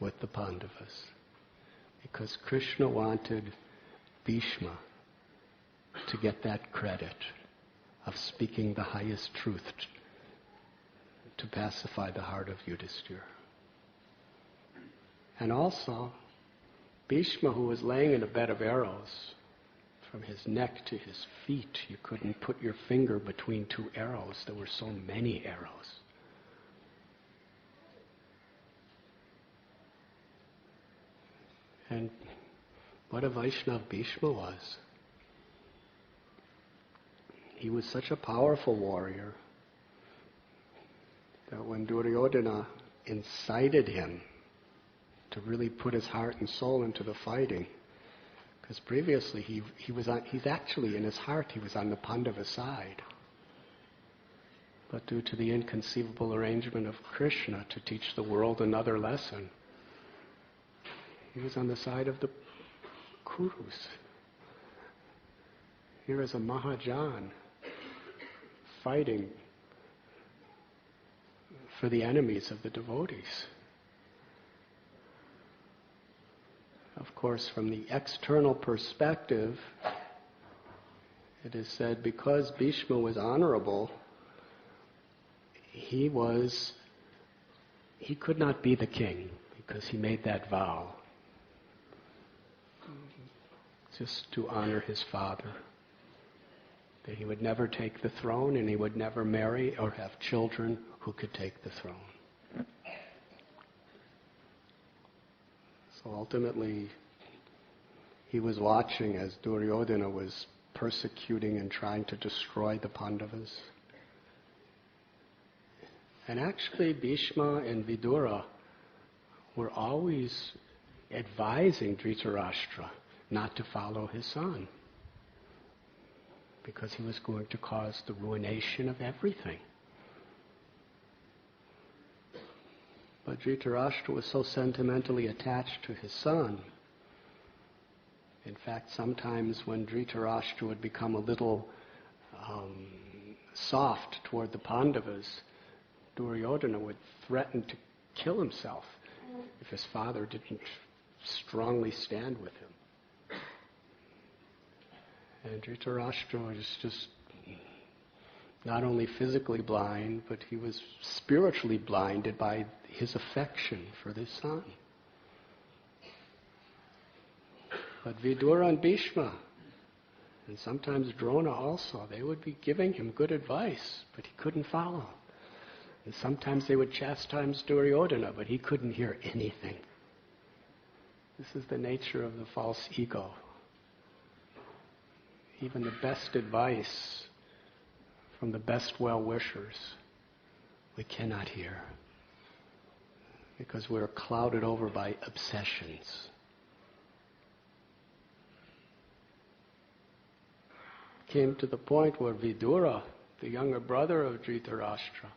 with the Pandavas. Because Krishna wanted Bhishma to get that credit of speaking the highest truth to pacify the heart of Yudhisthira. And also, Bhishma, who was laying in a bed of arrows, from his neck to his feet, you couldn't put your finger between two arrows. There were so many arrows. And what a Vaishnava Bhishma was. He was such a powerful warrior that when Duryodhana incited him to really put his heart and soul into the fighting, because previously he's actually in his heart, he was on the Pandava side. But due to the inconceivable arrangement of Krishna to teach the world another lesson, he was on the side of the Kurus. Here is a Mahajan fighting for the enemies of the devotees. Of course, from the external perspective, it is said because Bhishma was honorable, he could not be the king because he made that vow just to honor his father, that he would never take the throne and he would never marry or have children who could take the throne. So ultimately, he was watching as Duryodhana was persecuting and trying to destroy the Pandavas. And actually, Bhishma and Vidura were always advising Dhritarashtra not to follow his son, because he was going to cause the ruination of everything. But Dhritarashtra was so sentimentally attached to his son. In fact, sometimes when Dhritarashtra would become a little soft toward the Pandavas, Duryodhana would threaten to kill himself if his father didn't strongly stand with him. And Dhritarashtra was just not only physically blind, but he was spiritually blinded by his affection for this son. But Vidura and Bhishma, and sometimes Drona also, they would be giving him good advice, but he couldn't follow. And sometimes they would chastise Duryodhana, but he couldn't hear anything. This is the nature of the false ego. Even the best advice from the best well-wishers, we cannot hear, because we're clouded over by obsessions. Came to the point where Vidura, the younger brother of Dhritarashtra,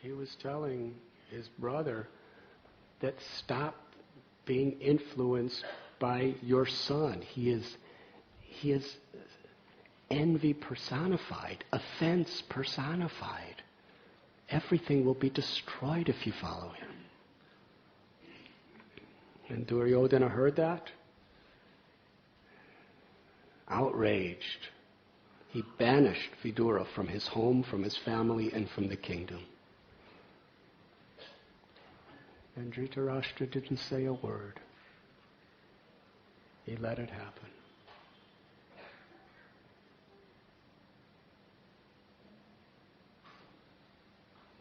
he was telling his brother that stop being influenced by your son. He is envy personified, offense personified. Everything will be destroyed if you follow him. And Duryodhana heard that. Outraged, he banished Vidura from his home, from his family, and from the kingdom. And Dhritarashtra didn't say a word. He let it happen.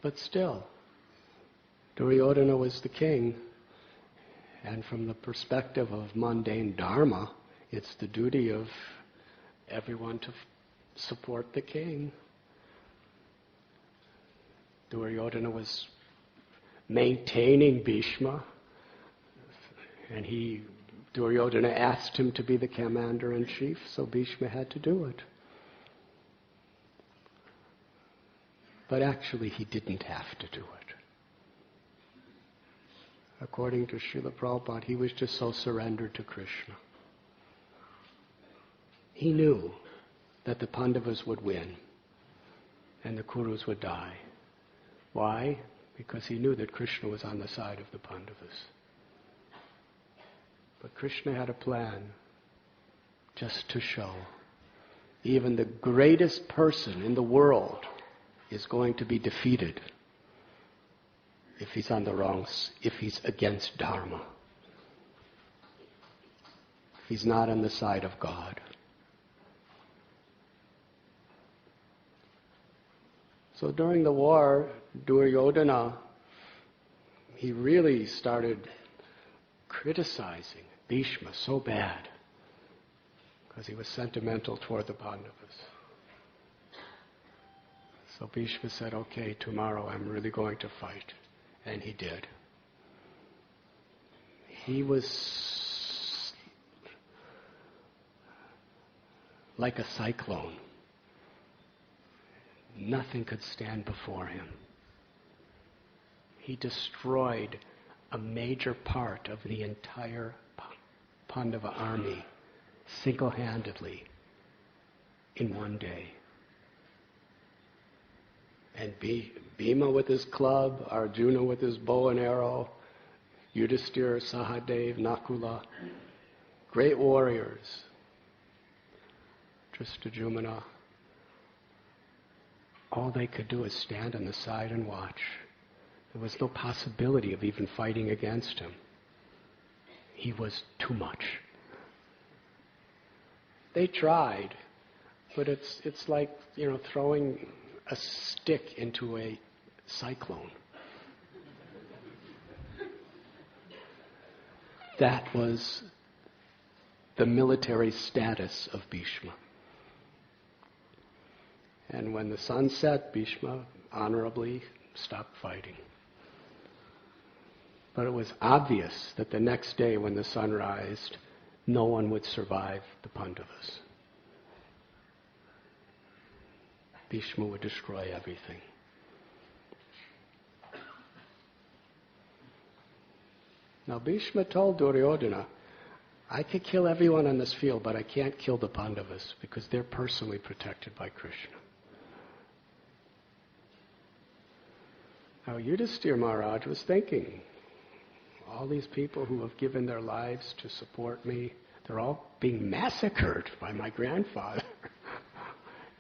But still, Duryodhana was the king, and from the perspective of mundane dharma, it's the duty of everyone to support the king. Duryodhana was maintaining Bhishma, and Duryodhana asked him to be the commander-in-chief, so Bhishma had to do it. But actually he didn't have to do it. According to Srila Prabhupada, he was just so surrendered to Krishna. He knew that the Pandavas would win and the Kurus would die. Why? because he knew that Krishna was on the side of the Pandavas. But Krishna had a plan just to show even the greatest person in the world is going to be defeated if he's on the wrong, if he's against Dharma, if he's not on the side of God. So during the war, Duryodhana, he really started criticizing Bhishma so bad because he was sentimental toward the Pandavas. So Bhishma said, okay, tomorrow I'm really going to fight. And he did. He was like a cyclone. Nothing could stand before him. He destroyed a major part of the entire Pandava army single-handedly in one day. And Bhima with his club, Arjuna with his bow and arrow, Yudhisthira, Sahadev, Nakula, great warriors, Drishtajumna. All they could do is stand on the side and watch. There was no possibility of even fighting against him. He was too much. They tried, but it's like, throwing a stick into a cyclone. That was the military status of Bhishma. And when the sun set, Bhishma honorably stopped fighting. But it was obvious that the next day when the sun rised, no one would survive the Pandavas. Bhishma would destroy everything. Now Bhishma told Duryodhana, I could kill everyone on this field, but I can't kill the Pandavas because they're personally protected by Krishna. Now Yudhisthira Maharaj was thinking, all these people who have given their lives to support me, they're all being massacred by my grandfather.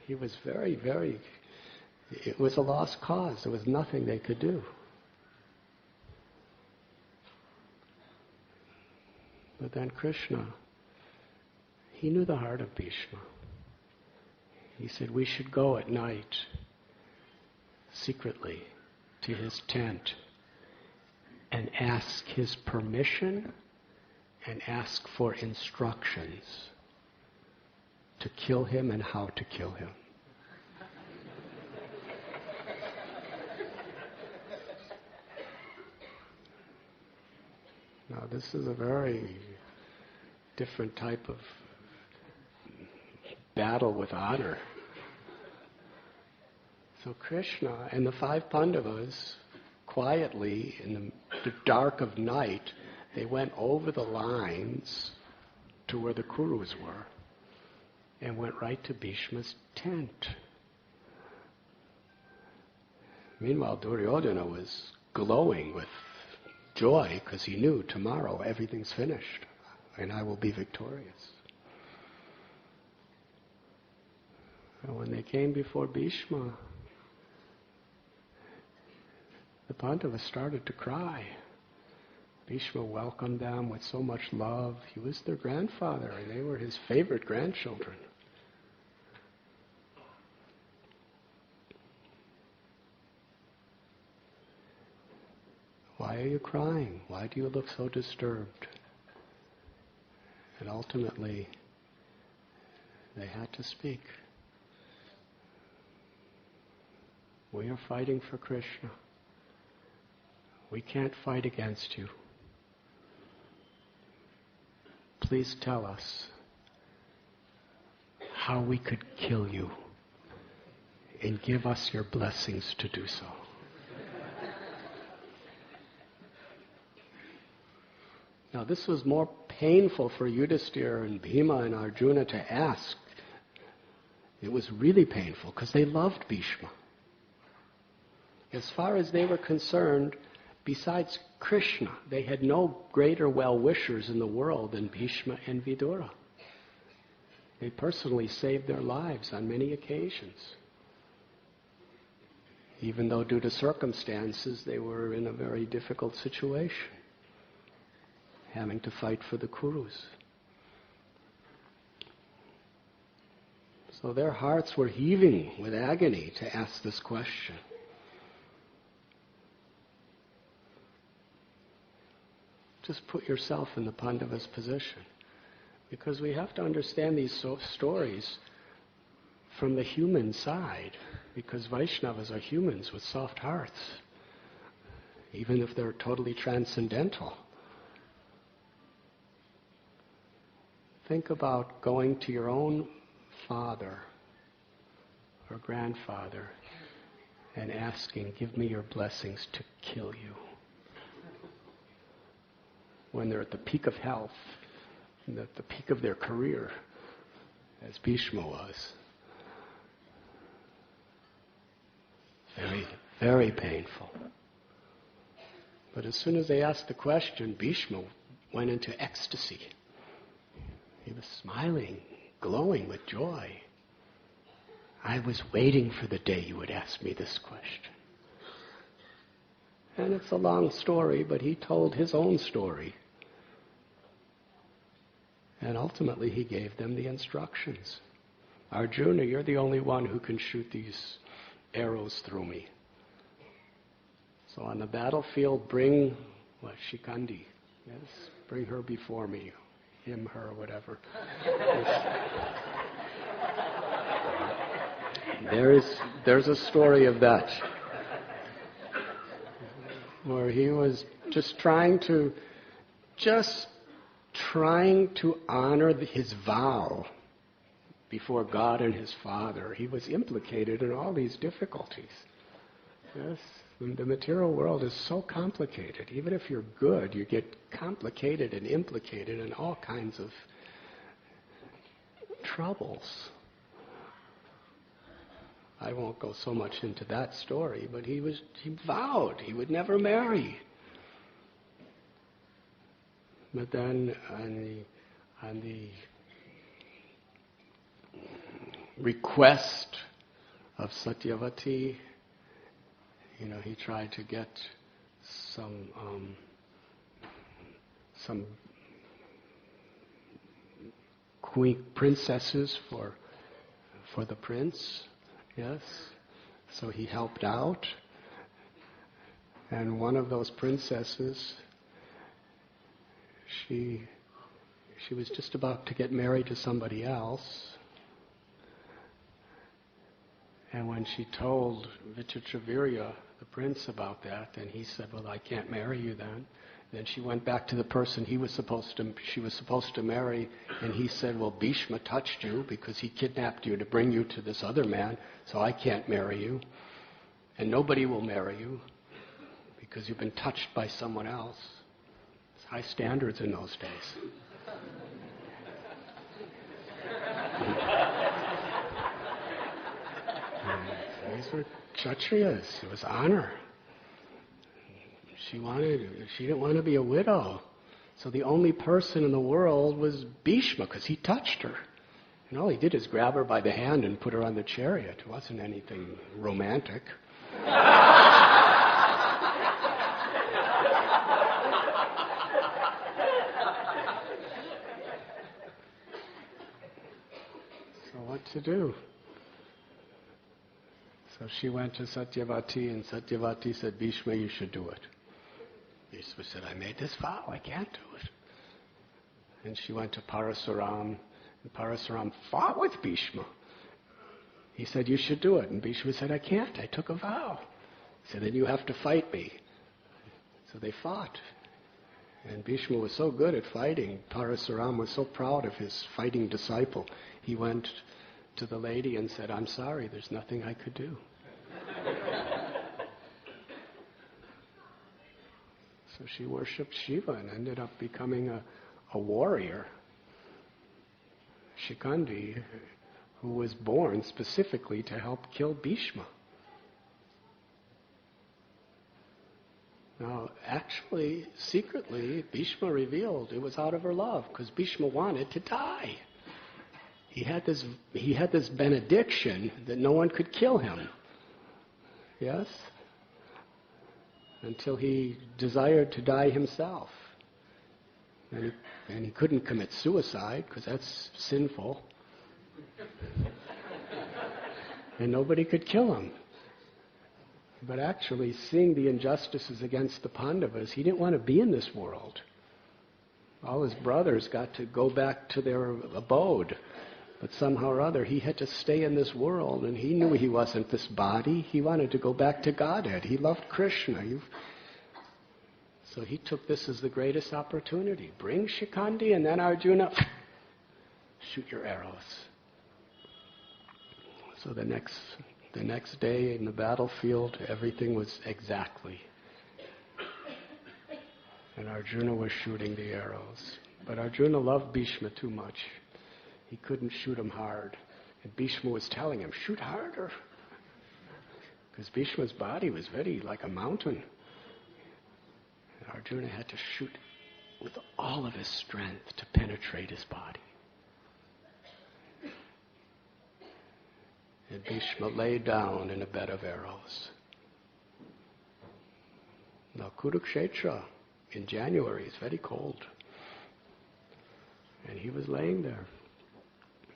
He was it was a lost cause. There was nothing they could do. But then Krishna, he knew the heart of Bhishma. He said, we should go at night, secretly, to his tent and ask his permission and ask for instructions to kill him and how to kill him. Now this is a very different type of battle with honor. So Krishna and the 5 Pandavas, quietly in the dark of night, they went over the lines to where the Kurus were and went right to Bhishma's tent. Meanwhile, Duryodhana was glowing with joy because he knew tomorrow everything's finished and I will be victorious. And when they came before Bhishma, the Pandavas started to cry. Bhishma welcomed them with so much love. He was their grandfather, and they were his favorite grandchildren. Why are you crying? Why do you look so disturbed? And ultimately, they had to speak. We are fighting for Krishna. We can't fight against you. Please tell us how we could kill you and give us your blessings to do so. Now this was more painful for Yudhisthira and Bhima and Arjuna to ask. It was really painful because they loved Bhishma. As far as they were concerned, besides Krishna, they had no greater well-wishers in the world than Bhishma and Vidura. They personally saved their lives on many occasions. Even though due to circumstances they were in a very difficult situation, having to fight for the Kurus. So their hearts were heaving with agony to ask this question. Just put yourself in the Pandava's position. Because we have to understand these stories from the human side. Because Vaishnavas are humans with soft hearts. Even if they're totally transcendental. Think about going to your own father or grandfather and asking, give me your blessings to kill you. When they're at the peak of health, and at the peak of their career, as Bhishma was. Very, very painful. But as soon as they asked the question, Bhishma went into ecstasy. He was smiling, glowing with joy. I was waiting for the day you would ask me this question. And it's a long story, but he told his own story. And ultimately he gave them the instructions. Arjuna, you're the only one who can shoot these arrows through me. So on the battlefield, bring, Shikandi. Yes, bring her before me. Him, her, whatever. There's a story of that. Where he was just trying to honor his vow before God and his Father. He was implicated in all these difficulties. Yes, the material world is so complicated. Even if you're good, you get complicated and implicated in all kinds of troubles. I won't go so much into that story, but he vowed he would never marry. But then on the request of Satyavati, he tried to get some queen princesses for the prince. Yes, so he helped out, and one of those princesses, she was just about to get married to somebody else, and when she told Vichitravirya, the prince, about that, and he said, well, I can't marry you then. Then she went back to the person she was supposed to marry, and he said, well, Bhishma touched you because he kidnapped you to bring you to this other man, so I can't marry you. And nobody will marry you because you've been touched by someone else. It's high standards in those days. These were Kshatriyas. It was honor. She didn't want to be a widow. So the only person in the world was Bhishma, because he touched her. And all he did is grab her by the hand and put her on the chariot. It wasn't anything romantic. So what to do? So she went to Satyavati, and Satyavati said, Bhishma, you should do it. Bhishma said, I made this vow, I can't do it. And she went to Parasuram, and Parasuram fought with Bhishma. He said, you should do it. And Bhishma said, I can't, I took a vow. He said, then you have to fight me. So they fought. And Bhishma was so good at fighting, Parasuram was so proud of his fighting disciple, he went to the lady and said, I'm sorry, there's nothing I could do. So she worshipped Shiva and ended up becoming a warrior. Shikandi, who was born specifically to help kill Bhishma. Now, actually, secretly, Bhishma revealed it was out of her love, because Bhishma wanted to die. He had this benediction that no one could kill him. Yes? Until he desired to die himself. And he couldn't commit suicide, because that's sinful. And nobody could kill him. But actually, seeing the injustices against the Pandavas, he didn't want to be in this world. All his brothers got to go back to their abode. But somehow or other, he had to stay in this world, and he knew he wasn't this body. He wanted to go back to Godhead. He loved Krishna. So he took this as the greatest opportunity. Bring Shikhandi, and then Arjuna, shoot your arrows. So the next day in the battlefield, everything was exactly. And Arjuna was shooting the arrows. But Arjuna loved Bhishma too much. He couldn't shoot him hard. And Bhishma was telling him, shoot harder. Because Bhishma's body was very like a mountain. And Arjuna had to shoot with all of his strength to penetrate his body. And Bhishma lay down in a bed of arrows. Now Kurukshetra in January is very cold. And he was laying there.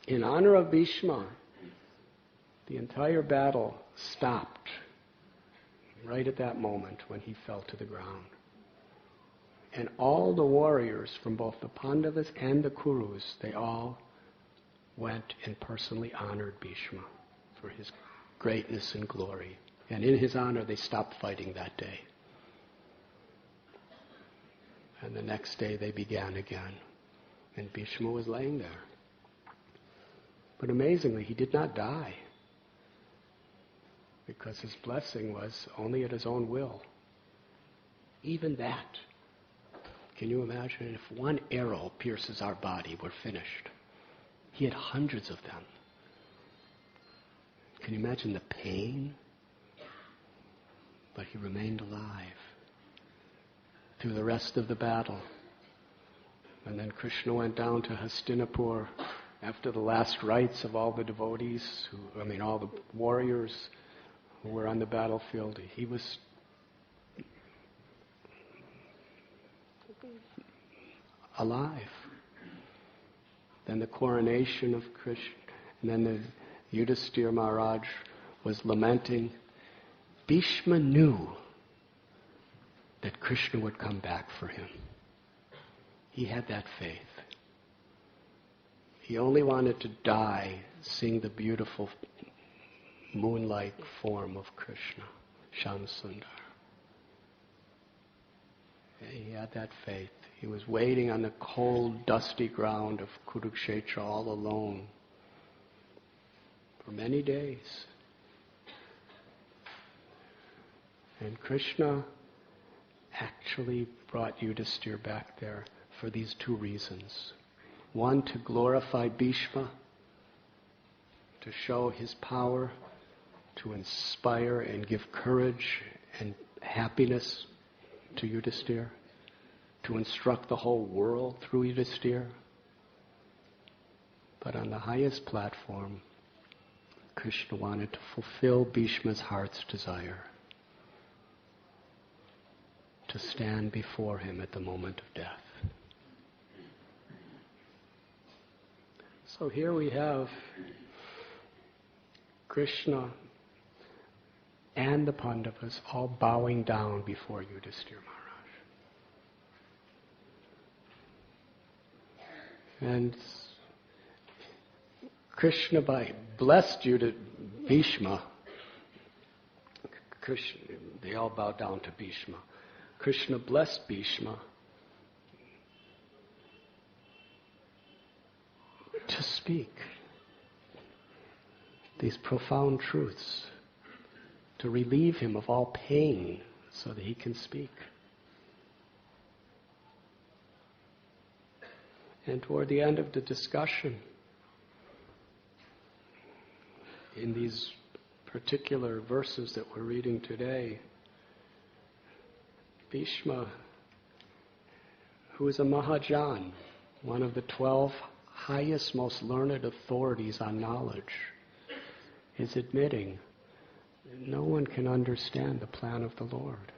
In honor of Bhishma, the entire battle stopped right at that moment when he fell to the ground. And all the warriors from both the Pandavas and the Kurus, they all went and personally honored Bhishma for his greatness and glory. And in his honor, they stopped fighting that day. And the next day they began again. And Bhishma was laying there. But amazingly, he did not die. Because his blessing was only at his own will. Even that. Can you imagine? If one arrow pierces our body, we're finished. He had hundreds of them. Can you imagine the pain? But he remained alive through the rest of the battle. And then Krishna went down to Hastinapur after the last rites of all the devotees, all the warriors who were on the battlefield. He was alive. Then the coronation of Krishna, and then the Yudhisthira Maharaj was lamenting. Bhishma knew that Krishna would come back for him. He had that faith. He only wanted to die seeing the beautiful moon-like form of Krishna, Shamsundar. He had that faith. He was waiting on the cold, dusty ground of Kurukshetra all alone for many days. And Krishna actually brought Yudhisthira back there for these two reasons. One, to glorify Bhishma, to show his power, to inspire and give courage and happiness to Yudhisthira, to instruct the whole world through Yudhisthira. But on the highest platform, Krishna wanted to fulfill Bhishma's heart's desire, to stand before him at the moment of death. So here we have Krishna and the Pandavas all bowing down before Yudhisthira Maharaj. And Krishna blessed Bhishma. They all bowed down to Bhishma. Krishna blessed Bhishma to speak these profound truths, to relieve him of all pain so that he can speak. And toward the end of the discussion, in these particular verses that we're reading today, Bhishma, who is a Mahajan, one of the 12 highest, most learned authorities on knowledge, is admitting that no one can understand the plan of the Lord.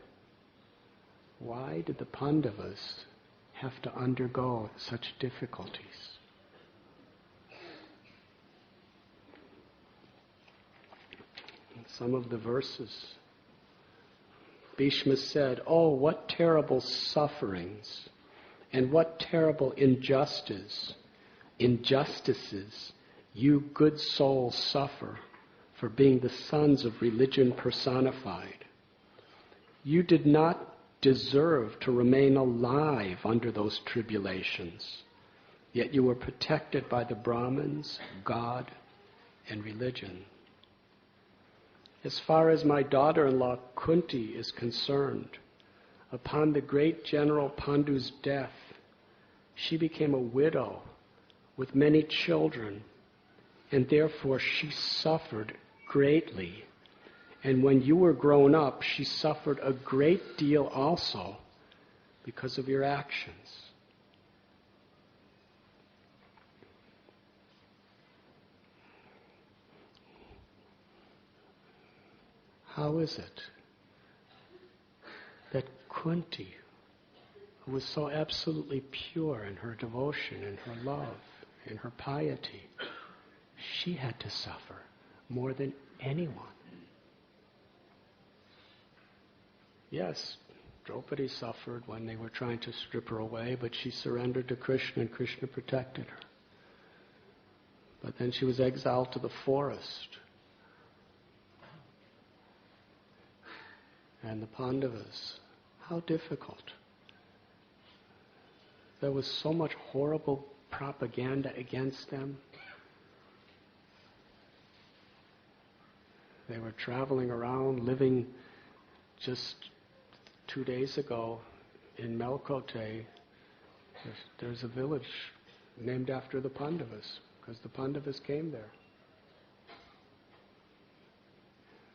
Why did the Pandavas have to undergo such difficulties? Some of the verses, Bhishma said, "Oh, what terrible sufferings and what terrible injustices you good souls suffer for being the sons of religion personified. You did not deserve to remain alive under those tribulations, yet you were protected by the Brahmins, God, and religion. As far as my daughter-in-law Kunti is concerned, upon the great General Pandu's death, she became a widow with many children, and therefore she suffered greatly. And when you were grown up, she suffered a great deal also because of your actions." How is it that Kunti, who was so absolutely pure in her devotion, in her love, in her piety, she had to suffer more than anyone? Yes, Draupadi suffered when they were trying to strip her away, but she surrendered to Krishna and Krishna protected her. But then she was exiled to the forest. And the Pandavas, how difficult. There was so much horrible propaganda against them. They were traveling around, living just 2 days ago in Melkote. There's a village named after the Pandavas, because the Pandavas came there.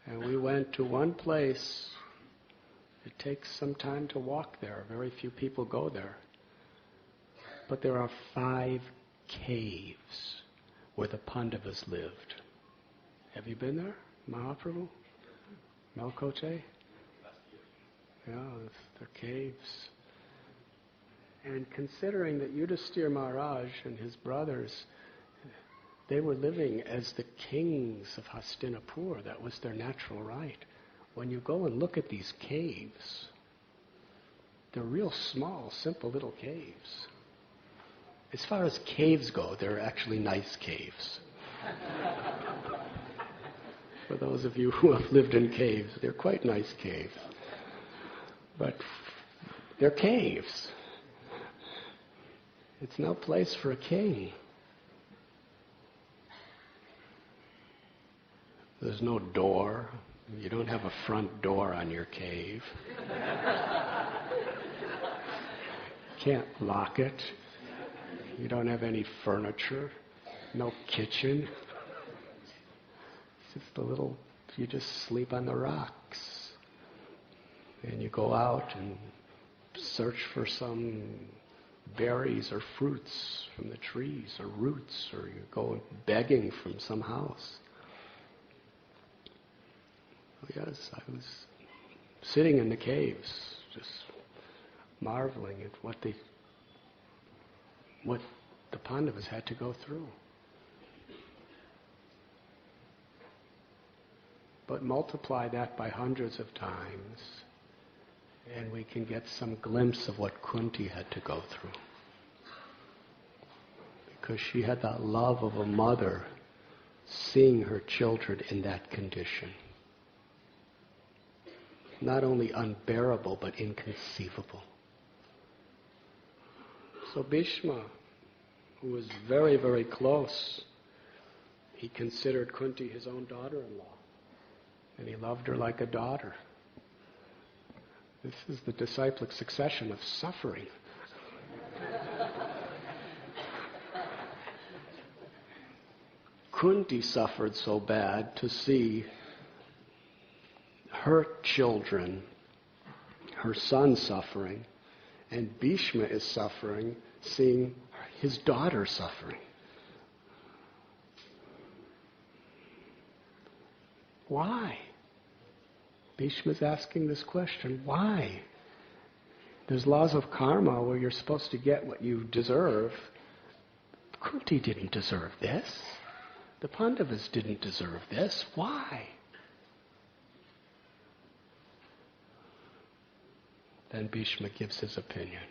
And we went to one place. It takes some time to walk there. Very few people go there. But there are 5 caves where the Pandavas lived. Have you been there, Mahaprabhu? Melkote? Yeah, they're caves. And considering that Yudhisthira Maharaj and his brothers, they were living as the kings of Hastinapur, that was their natural right. When you go and look at these caves, they're real small, simple little caves. As far as caves go, they're actually nice caves. For those of you who have lived in caves, they're quite nice caves. But they're caves. It's no place for a king. There's no door. You don't have a front door on your cave. Can't lock it. You don't have any furniture. No kitchen. It's just a little, you just sleep on the rocks. And you go out and search for some berries or fruits from the trees or roots, or you go begging from some house. Yes, I was sitting in the caves, just marveling at what the Pandavas had to go through. But multiply that by hundreds of times, and we can get some glimpse of what Kunti had to go through. Because she had that love of a mother seeing her children in that condition. Not only unbearable, but inconceivable. So Bhishma, who was very, very close, he considered Kunti his own daughter-in-law. And he loved her like a daughter. This is the disciplic succession of suffering. Kunti suffered so bad to see her children her son suffering, and Bhishma is suffering, seeing his daughter suffering. Why? Bhishma's asking this question, why? There's laws of karma where you're supposed to get what you deserve. Kunti didn't deserve this. The Pandavas didn't deserve this. Why? Then Bhishma gives his opinion.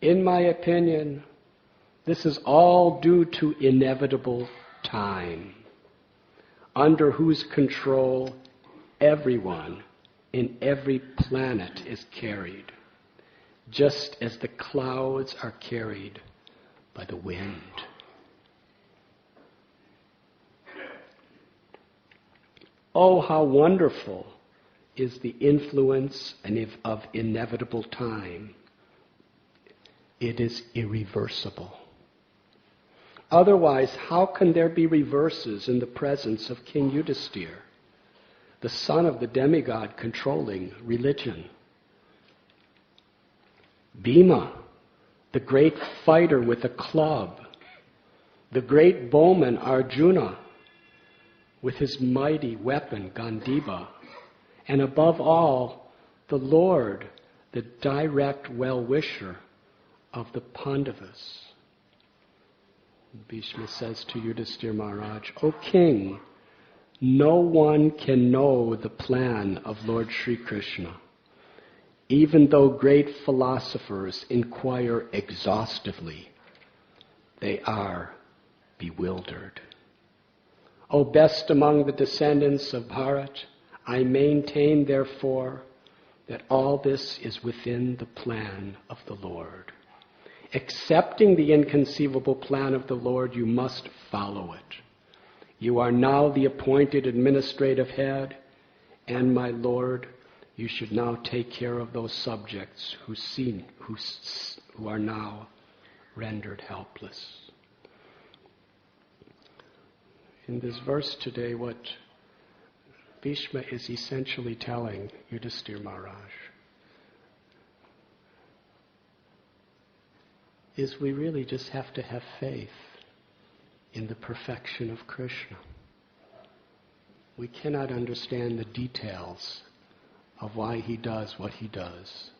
In my opinion, this is all due to inevitable time, under whose control everyone in every planet is carried, just as the clouds are carried by the wind. Oh, how wonderful is the influence of inevitable time. It is irreversible. Otherwise, how can there be reverses in the presence of King Yudhisthira, the son of the demigod controlling religion? Bhima, the great fighter with a club, the great bowman Arjuna with his mighty weapon Gandiva, and above all, the Lord, the direct well-wisher of the Pandavas. Bhishma says to Yudhisthira Maharaj, O king, no one can know the plan of Lord Sri Krishna, even though great philosophers inquire exhaustively. They are bewildered. O best among the descendants of Bharat, I maintain, therefore, that all this is within the plan of the Lord. Accepting the inconceivable plan of the Lord, you must follow it. You are now the appointed administrative head, and my Lord, you should now take care of those subjects who are now rendered helpless. In this verse today, what Bhishma is essentially telling Yudhisthira Maharaj is we really just have to have faith in the perfection of Krishna. We cannot understand the details of why he does what he does.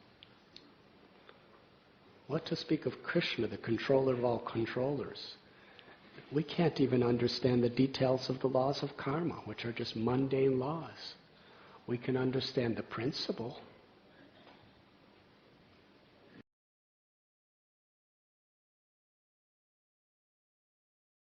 What to speak of Krishna, the controller of all controllers? We can't even understand the details of the laws of karma, which are just mundane laws. We can understand the principle,